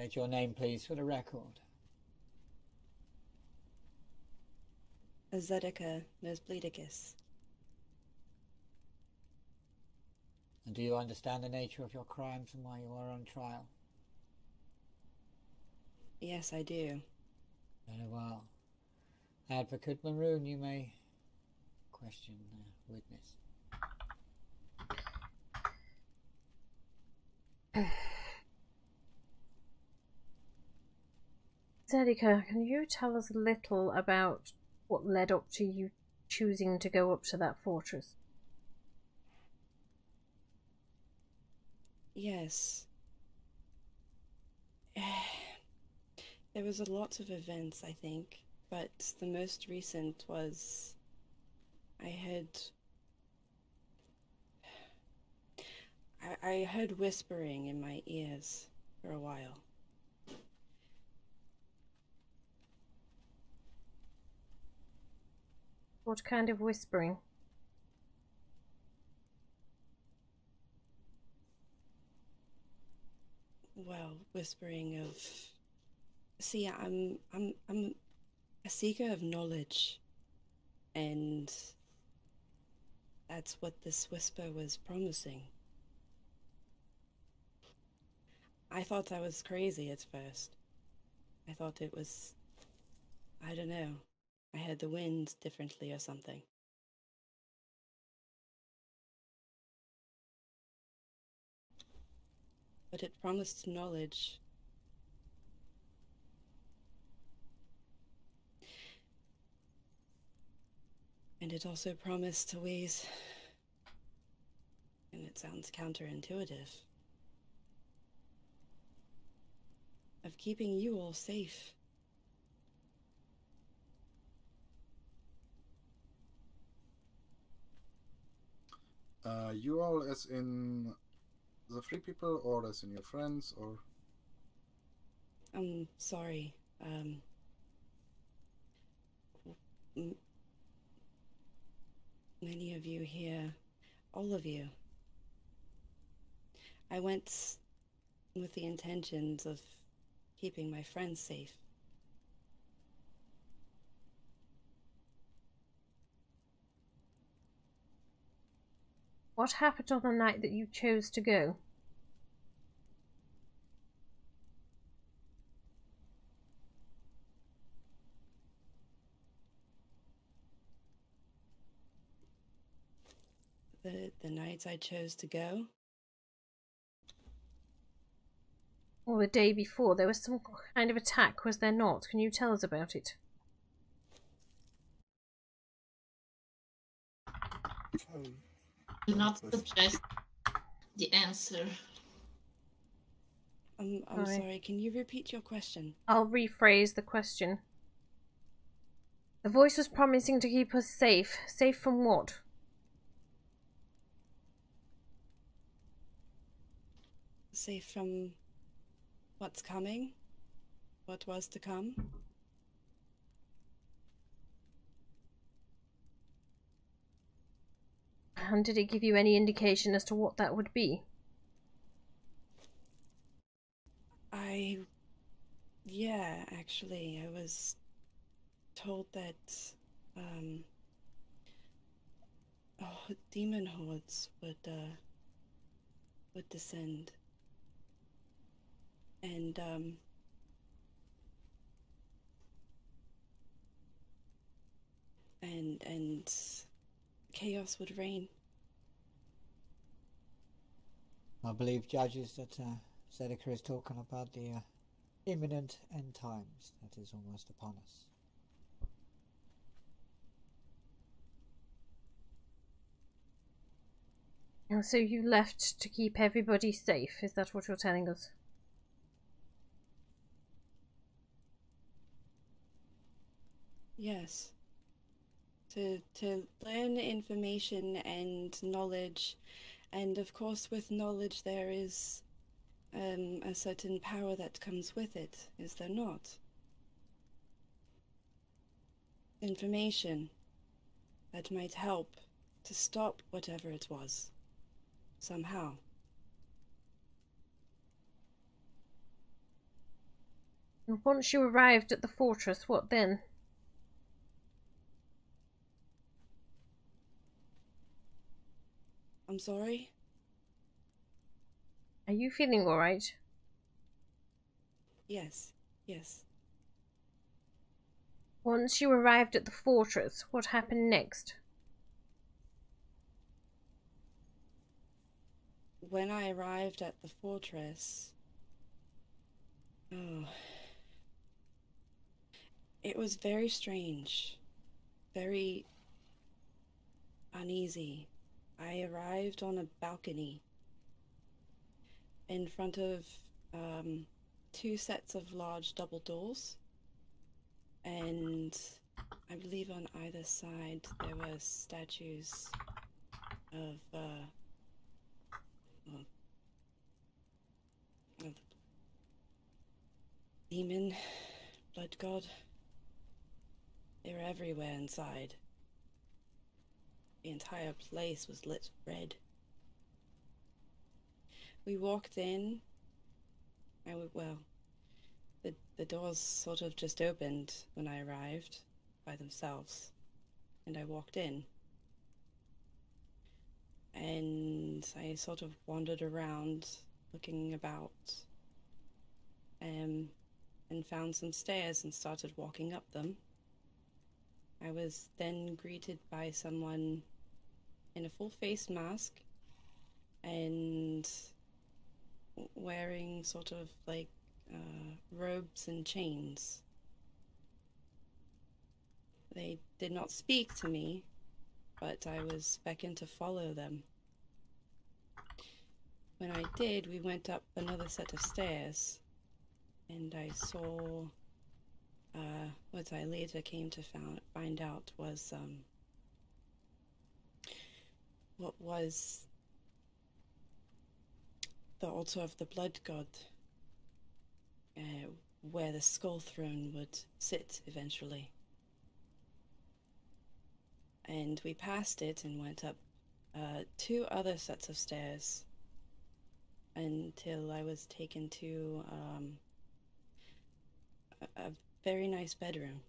State your name, please, for the record. Zedica Nosbleedicus. And do you understand the nature of your crimes and why you are on trial? Yes, I do. Very well. Advocate Maroon, you may question the witness. Zedica, can you tell us a little about what led up to you choosing to go up to that fortress? Yes. There was a lot of events, I think, but the most recent was I heard whispering in my ears for a while. What kind of whispering? Well, whispering of... See, I'm a seeker of knowledge, and that's what this whisper was promising. I thought I was crazy at first. I thought it was... I don't know. I heard the wind differently or something. But it promised knowledge. And it also promised ways, and it sounds counterintuitive, of keeping you all safe. You all as in the three people, or as in your friends, or? I'm sorry, many of you here, all of you. I went with the intentions of keeping my friends safe. What happened on the night that you chose to go? The nights I chose to go? Well, the day before, there was some kind of attack, was there not? Can you tell us about it? Do not suggest the answer. I'm sorry, can you repeat your question? I'll rephrase the question. The voice was promising to keep us safe. Safe from what? Safe from what's coming? What was to come? And did it give you any indication as to what that would be? Yeah, actually, I was told that, demon hordes would descend. And, and chaos would reign. I believe, judges, that Zedica is talking about the imminent end times that is almost upon us. And so you left to keep everybody safe, is that what you're telling us? Yes. To learn information and knowledge, and of course with knowledge there is a certain power that comes with it, is there not? Information that might help to stop whatever it was, somehow. And once you arrived at the fortress, what then? I'm sorry? Are you feeling alright? Yes, yes. Once you arrived at the fortress, what happened next? When I arrived at the fortress... Oh... It was very strange. Very uneasy. I arrived on a balcony in front of two sets of large double doors, and I believe on either side there were statues of of demon, blood god. They were everywhere inside. The entire place was lit red. We walked in. The doors sort of just opened when I arrived by themselves, and I walked in. And I sort of wandered around, looking about, and found some stairs and started walking up them. I was then greeted by someone in a full face mask and wearing sort of like robes and chains. They did not speak to me, but I was beckoned to follow them. When I did, we went up another set of stairs, and I saw what I later came to find out was what was the altar of the blood god, where the skull throne would sit eventually. And we passed it and went up two other sets of stairs until I was taken to a very nice bedroom.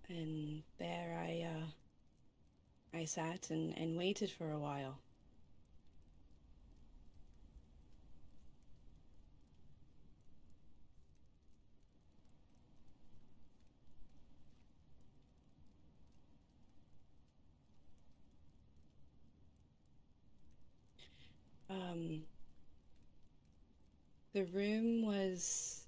And there I sat and waited for a while. The room was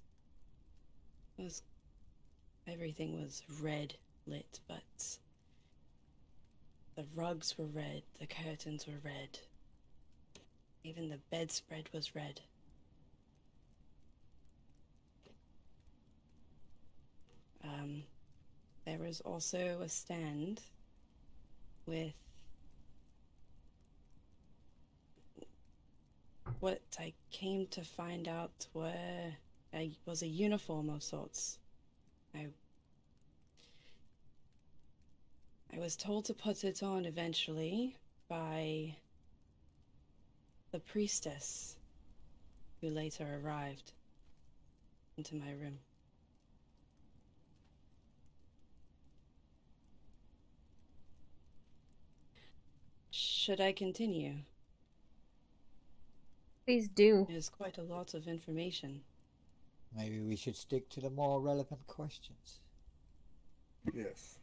everything was red lit, but the rugs were red, the curtains were red, even the bedspread was red. There was also a stand with what I came to find out was a uniform of sorts. I was told to put it on eventually by the priestess who later arrived into my room. Should I continue? Please do. There's quite a lot of information. Maybe we should stick to the more relevant questions. Yes.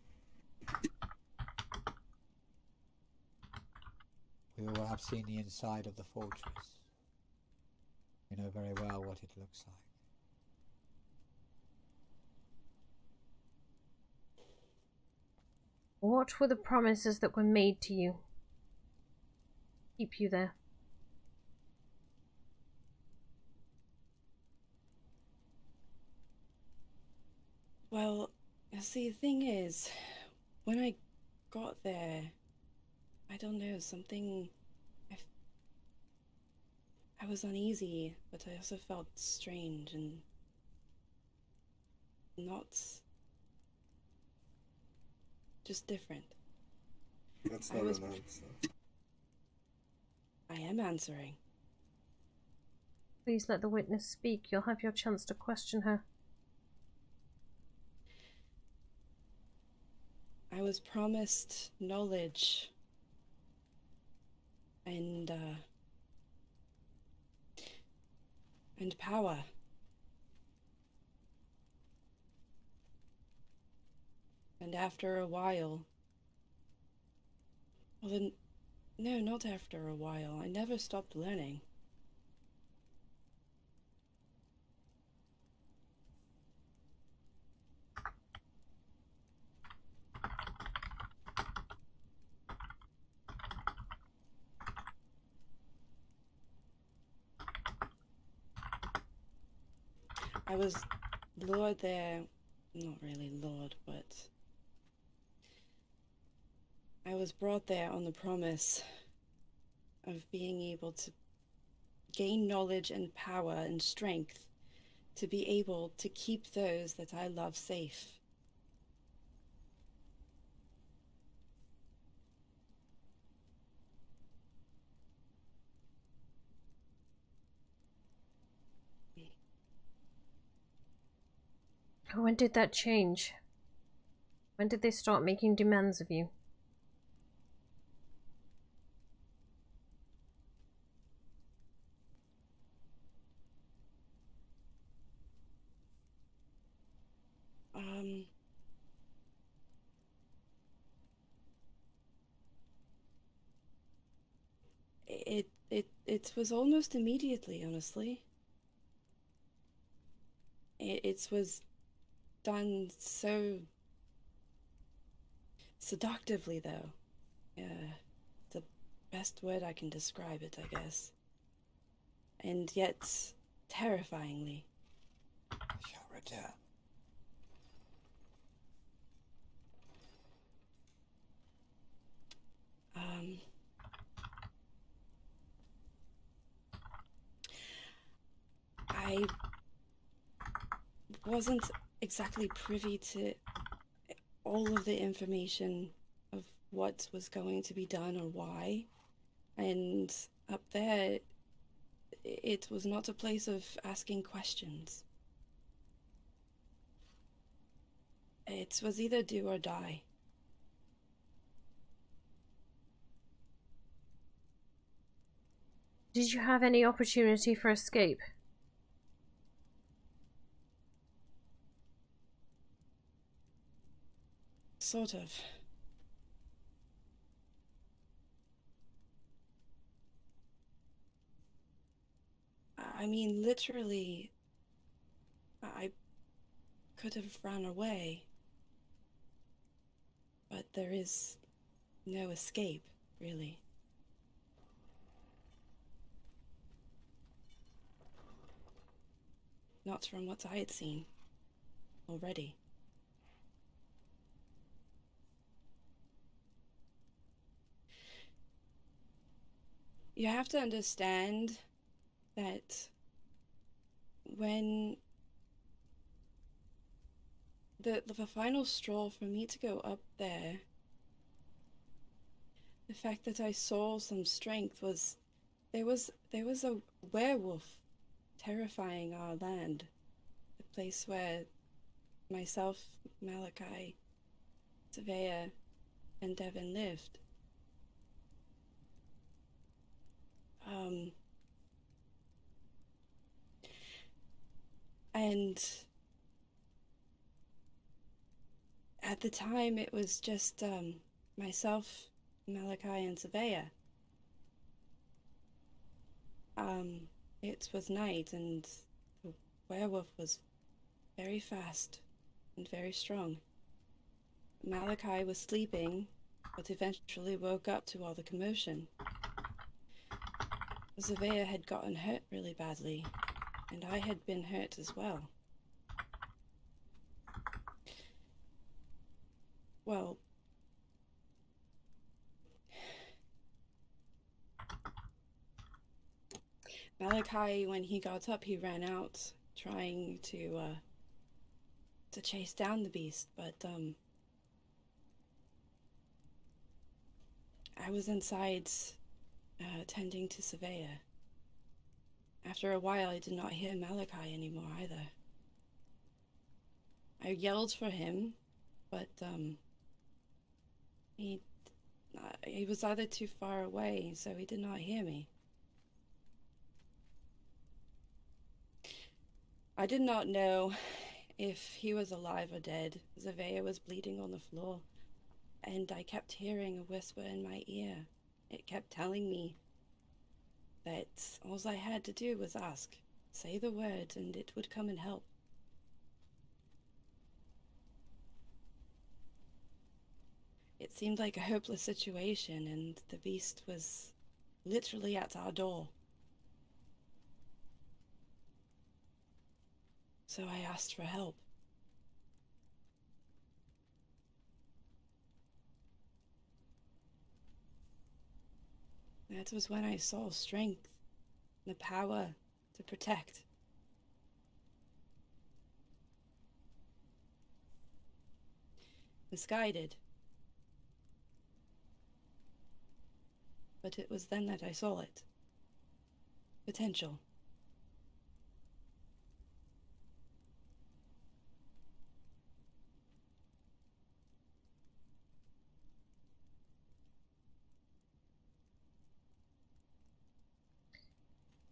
We all have seen the inside of the fortress. We know very well what it looks like. What were the promises that were made to you? Keep you there. Well, see, the thing is, when I got there, I don't know, something... I was uneasy, but I also felt strange and not... just different. That's not an answer. I am answering. Please let the witness speak. You'll have your chance to question her. I was promised knowledge and power. And after a while... Well, then... No, not after a while. I never stopped learning. I was lured there, not really lured, but I was brought there on the promise of being able to gain knowledge and power and strength to be able to keep those that I love safe. When did that change? When did they start making demands of you? It was almost immediately, honestly. It was done so seductively, though. The best word I can describe it, I guess. And yet, terrifyingly. I shall return. I wasn't exactly privy to all of the information of what was going to be done or why. And up there, it was not a place of asking questions. It was either do or die. Did you have any opportunity for escape? Sort of. I mean, literally, I could have run away. But there is no escape, really. Not from what I had seen already. You have to understand that when the final straw for me to go up there, the fact that I saw some strength was there was a werewolf terrifying our land, the place where myself, Malachi, Savea, and Devin lived. And at the time it was just myself, Malachi, and Savea. It was night, and the werewolf was very fast and very strong. Malachi was sleeping, but eventually woke up to all the commotion. Savea had gotten hurt really badly, and I had been hurt as well. Well, Malachi, when he got up, he ran out trying to chase down the beast, but I was inside tending to Savea. After a while, I did not hear Malachi anymore either. I yelled for him, but he was either too far away, so he did not hear me. I did not know if he was alive or dead. Zevea was bleeding on the floor, and I kept hearing a whisper in my ear. It kept telling me that all I had to do was ask, say the word, and it would come and help. It seemed like a hopeless situation, and the beast was literally at our door. So I asked for help. That was when I saw strength, the power to protect. Misguided. But it was then that I saw it. Potential.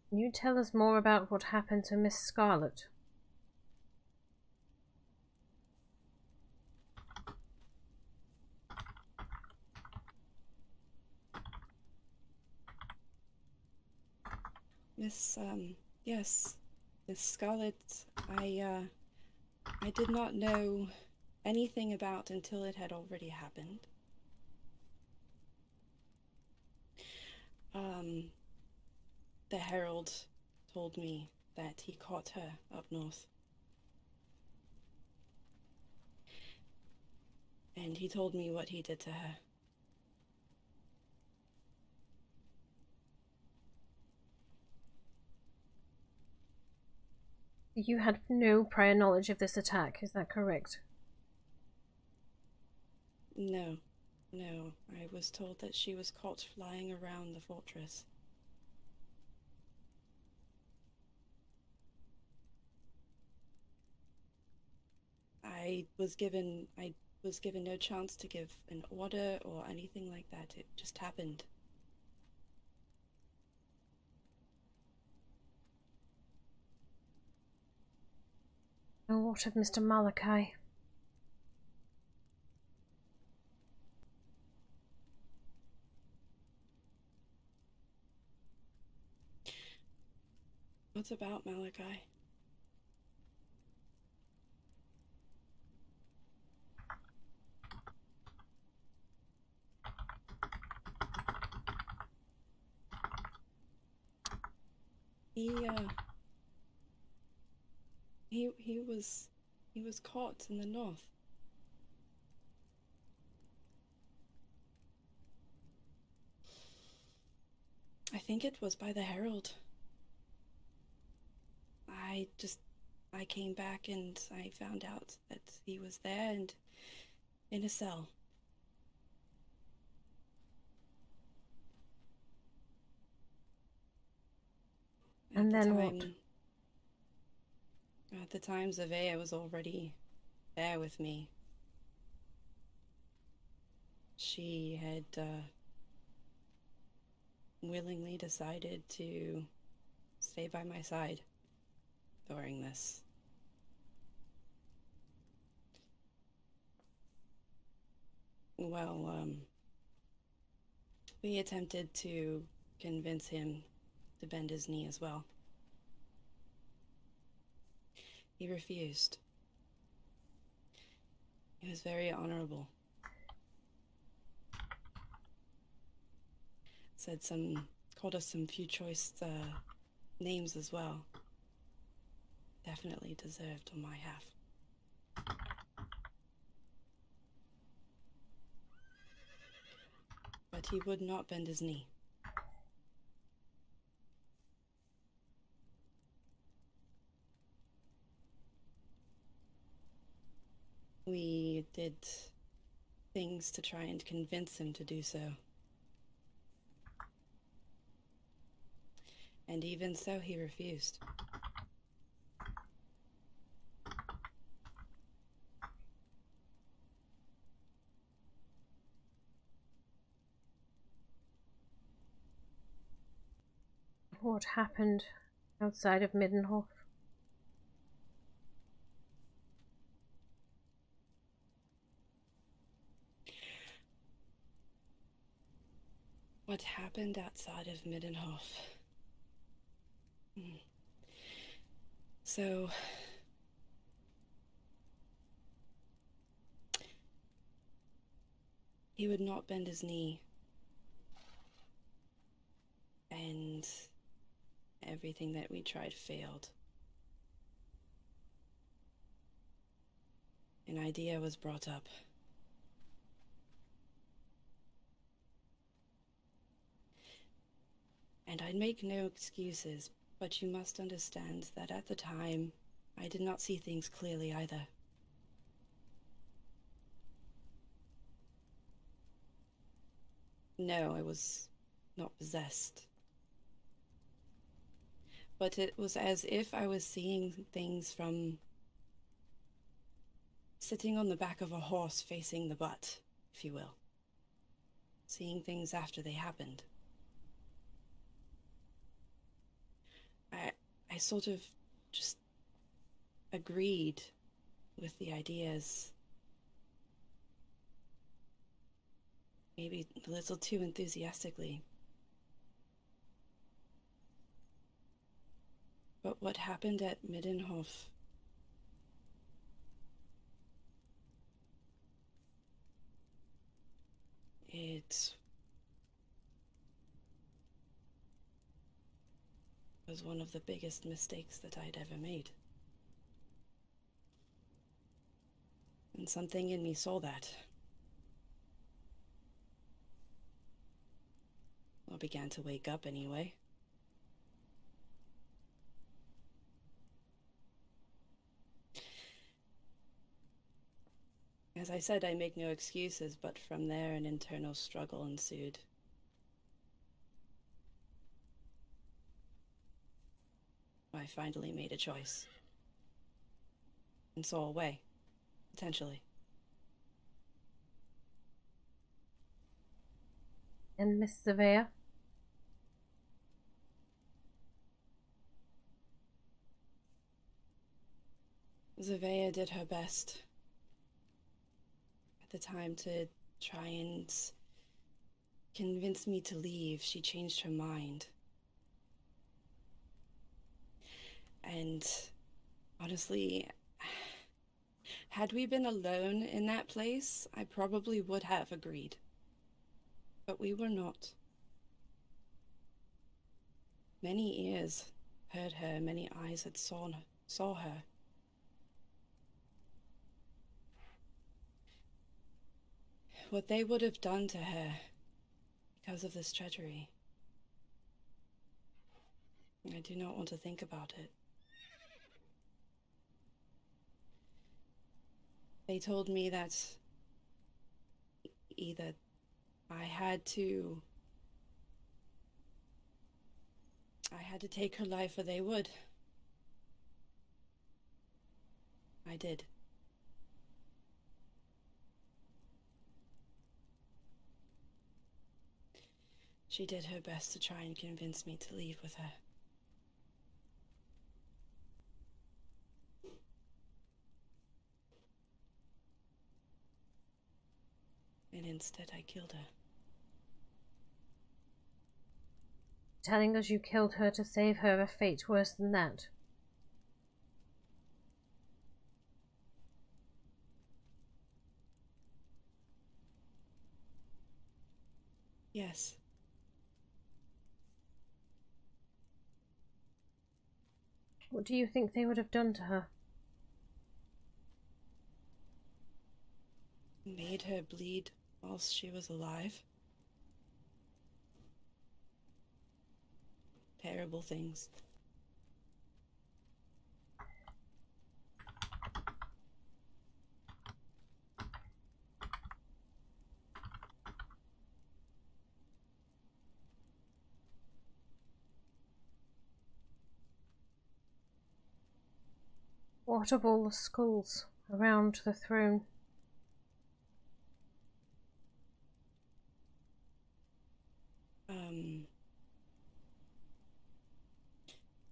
Can you tell us more about what happened to Miss Scarlet? Yes, Miss Scarlet, I did not know anything about until it had already happened. The Herald told me that he caught her up north. And he told me what he did to her. You had no prior knowledge of this attack, is that correct? No, no. I was told that she was caught flying around the fortress. I was given no chance to give an order or anything like that. It just happened. And what of Mr. Malachi? What's about Malachi? He was caught in the north. I think it was by the Herald. I came back and I found out that he was there and in a cell. And then what? At the time, Zevea was already there with me. She had willingly decided to stay by my side during this. Well, we attempted to convince him to bend his knee as well. He refused. He was very honorable. Called us some few choice names as well. Definitely deserved on my half. But he would not bend his knee. We did things to try and convince him to do so. And even so, he refused. What happened outside of Middenhof? What happened outside of Middenhof? So, he would not bend his knee. And everything that we tried failed. An idea was brought up. And I'd make no excuses, but you must understand that at the time, I did not see things clearly either. No, I was not possessed. But it was as if I was seeing things from sitting on the back of a horse facing the butt, if you will. Seeing things after they happened. I sort of just agreed with the ideas. Maybe a little too enthusiastically. But what happened at Middenhof it was one of the biggest mistakes that I'd ever made. And something in me saw that. Well, began to wake up anyway. As I said, I make no excuses, but from there an internal struggle ensued. I finally made a choice. And saw a way, potentially. And Miss Surveyor? Zevea did her best at the time to try and convince me to leave. She changed her mind. And honestly, had we been alone in that place, I probably would have agreed. But we were not. Many ears heard her, many eyes had saw her. What they would have done to her because of this treachery. I do not want to think about it. They told me that either I had to take her life or they would. I did. She did her best to try and convince me to leave with her. And instead I killed her. Telling us you killed her to save her a fate worse than that? Yes. What do you think they would have done to her? Made her bleed whilst she was alive. Terrible things. What of all the skulls around the throne?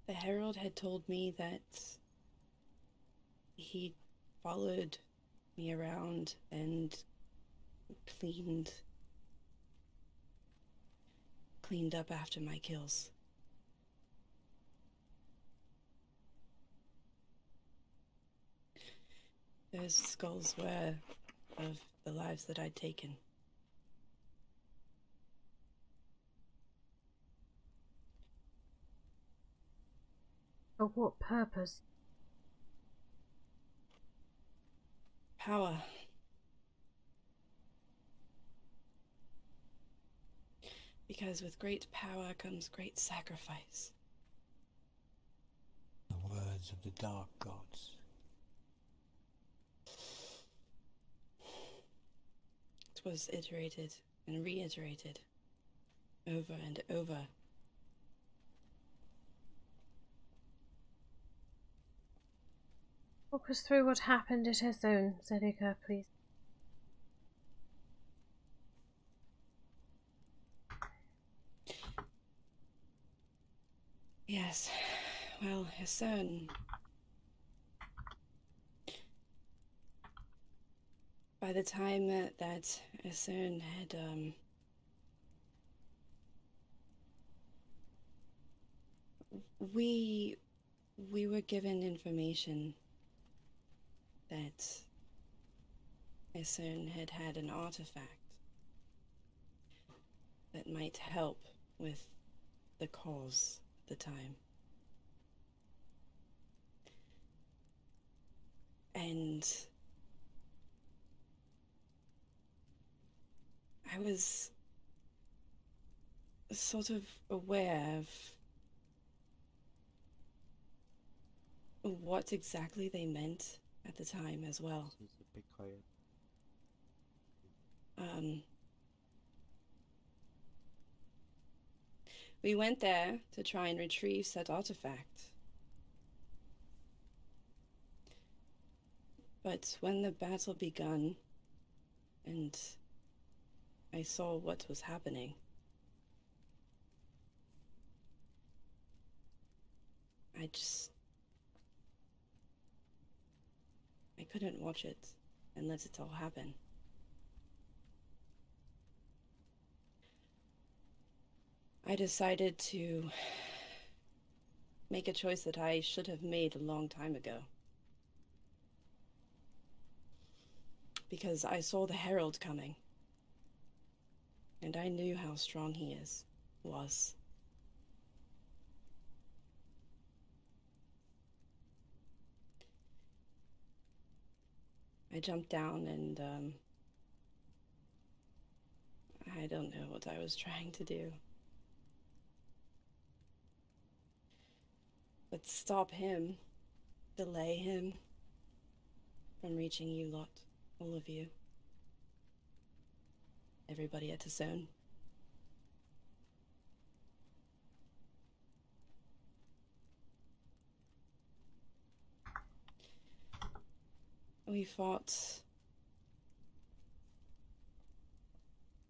The herald had told me that he followed me around and cleaned up after my kills. Those skulls were of the lives that I'd taken. For what purpose? Power. Because with great power comes great sacrifice. The words of the dark gods. It was iterated and reiterated over and over. Walk us through what happened at his own, Zedica, please. Yes, well, his son. By the time that his son had, we were given information that his son had had an artifact that might help with the cause at the time. And I was sort of aware of what exactly they meant at the time as well. We went there to try and retrieve said artifact. But when the battle begun, and I saw what was happening, I couldn't watch it and let it all happen. I decided to make a choice that I should have made a long time ago. Because I saw the Herald coming. And I knew how strong he was. I jumped down and, I don't know what I was trying to do. But stop him, delay him from reaching you lot, all of you. Everybody at his own. We fought.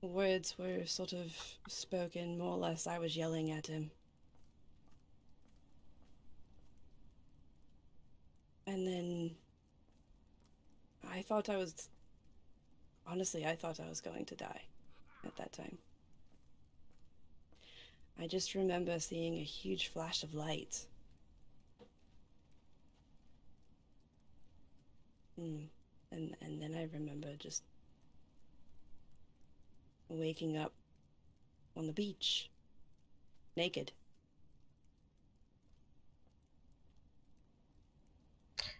Words were sort of spoken, more or less. I was yelling at him. And then I thought I was, honestly, I thought I was going to die at that time. I just remember seeing a huge flash of light. And then I remember just waking up on the beach, naked.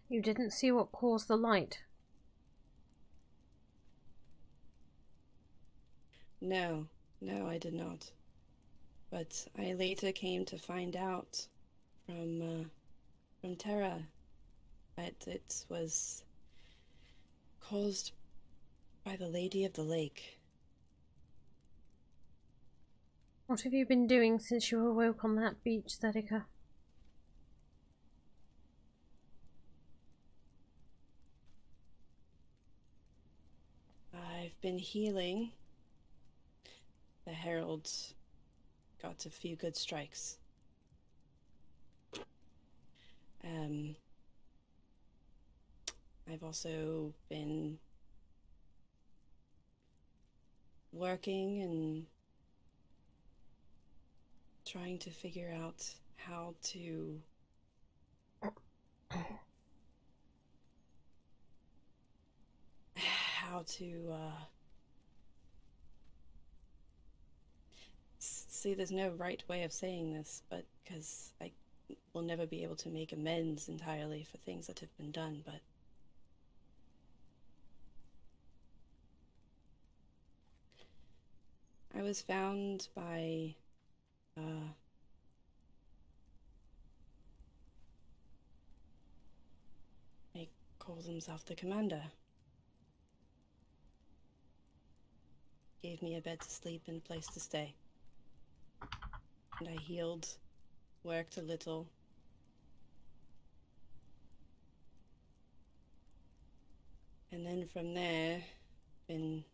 You didn't see what caused the light? No, I did not. But I later came to find out from Terra that it was caused by the Lady of the Lake. What have you been doing since you awoke on that beach, Zedica? been healing, the Herald got a few good strikes. I've also been working and trying to figure out how to see, there's no right way of saying this, but because I will never be able to make amends entirely for things that have been done, but I was found by he calls himself the commander. Gave me a bed to sleep and place to stay. And I healed, worked a little. And then from there, been,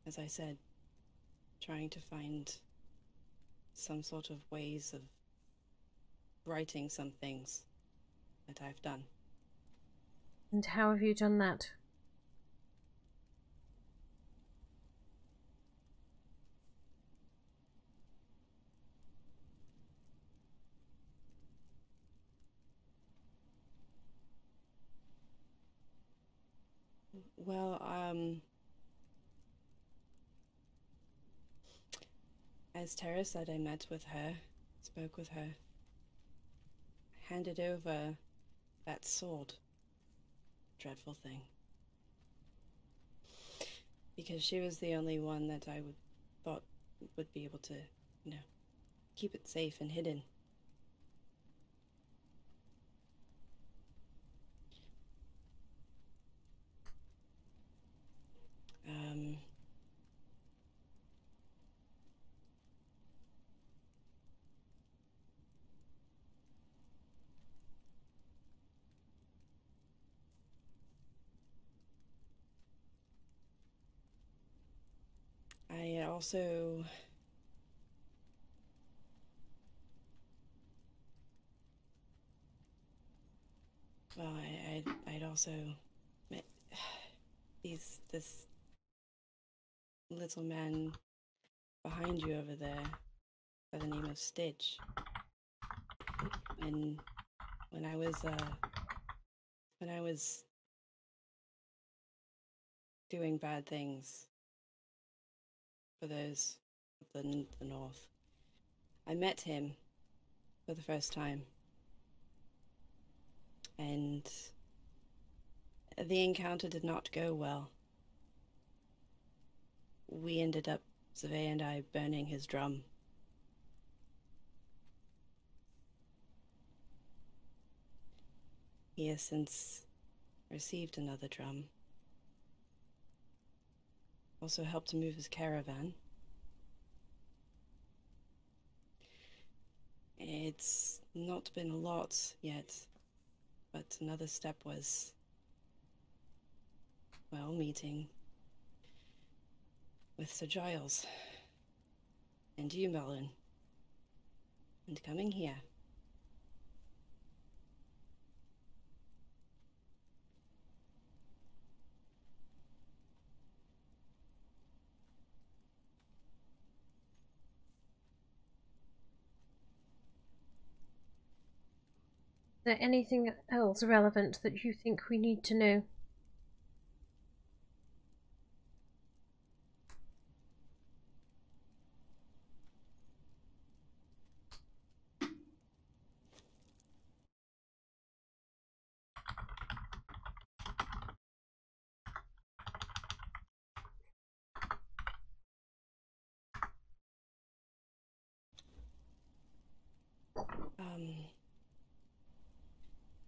as I said, trying to find some sort of ways of writing some things that I've done. And how have you done that? Well, as Tara said, I met with her, spoke with her, handed over that sword. Dreadful thing. Because she was the only one that I thought would be able to, you know, keep it safe and hidden. I also I'd also met this little man behind you over there by the name of Stitch. And when I was doing bad things for those of the North, I met him for the first time. And the encounter did not go well. We ended up, Zedica and I, burning his drum. He has since received another drum. Also helped to move his caravan. It's not been a lot yet, but another step was, well, meeting with Sir Giles and you, Melon, and coming here. Is there anything else relevant that you think we need to know?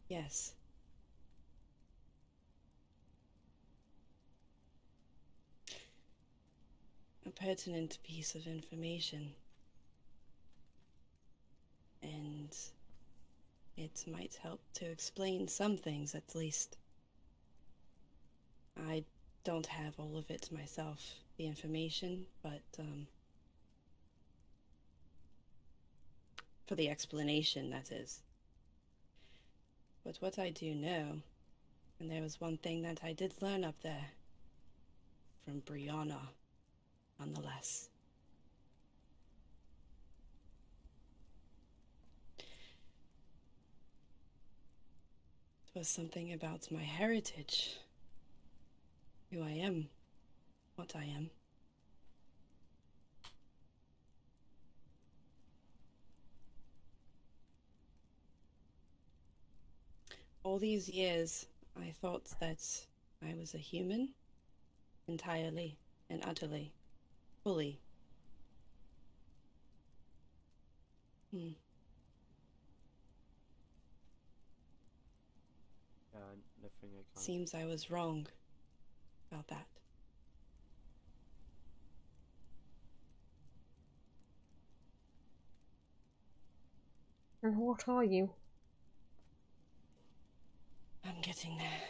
Yes. A pertinent piece of information. And it might help to explain some things, at least. I don't have all of it myself, the information, but for the explanation, that is. But what I do know, and there was one thing that I did learn up there, from Brianna, nonetheless. It was something about my heritage, who I am, what I am. All these years, I thought that I was a human, entirely and utterly, fully. Nothing I can't. Seems I was wrong about that. And what are you? I'm getting there.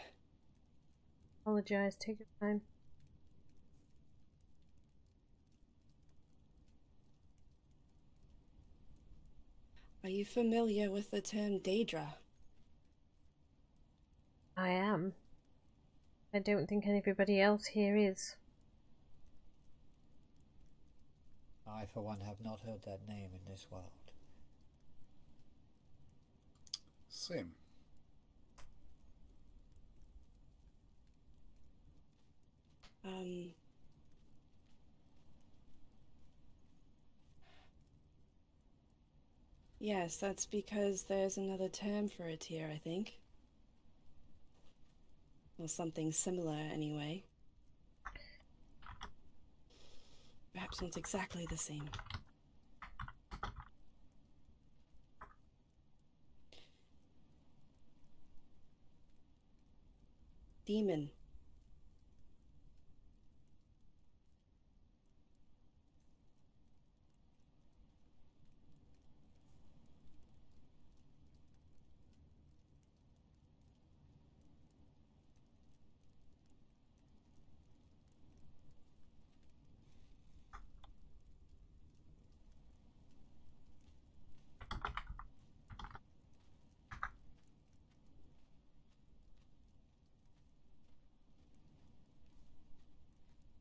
Apologise, take your time. Are you familiar with the term Daedra? I am. I don't think everybody else here is. I, for one, have not heard that name in this world. Same. Yes, that's because there's another term for it here, I think. Or something similar, anyway. Perhaps not exactly the same. Demon.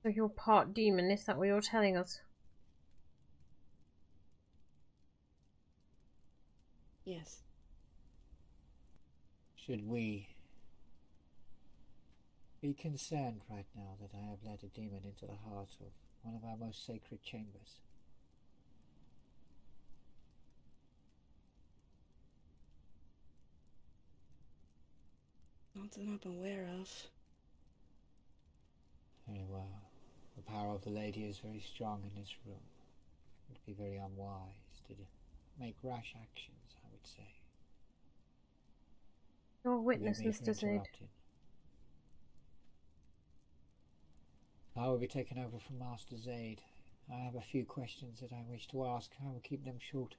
So you're part demon, is that what you're telling us? Yes. Should we be concerned right now that I have led a demon into the heart of one of our most sacred chambers? Not that I'm aware of. Very well. The power of the lady is very strong in this room. It would be very unwise to make rash actions, I would say. You're a witness, Forgive me for Mr. Zed. interrupting. I will be taken over from Master Zade. I have a few questions that I wish to ask. I will keep them short.